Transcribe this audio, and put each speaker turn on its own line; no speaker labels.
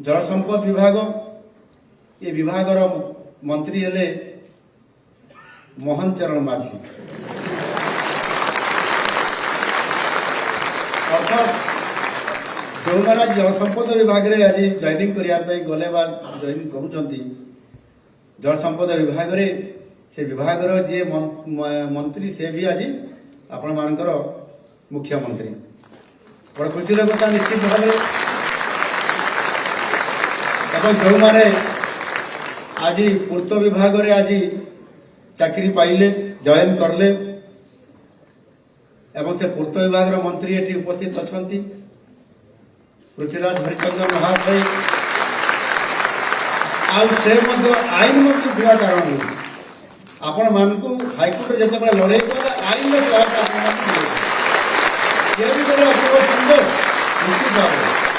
जल संपद विभाग ये विभागर मंत्री हेले मोहन चरण माझी। अर्थात जो मैंने जल संपद विभाग रे आज जॉइनिंग करने गले जॉइन करुँच जल संपद विभाग रे से विभाग जी मंत्री से भी आज आपण मानकर मुख्यमंत्री बड़ खुशी कथा निश्चित भाव जो मैंने आज पूर्त विभाग रे आज चाकरी पाइले जॉइन करले एवं से पूर्त विभाग मंत्री ये उपस्थित अच्छा पृथ्वीराज हरिचंद्र महाशय आईन मंत्री थी कारण आपण मानू हाइकोर्ट जो लड़े आईन सहायता सुंदर निश्चित भाव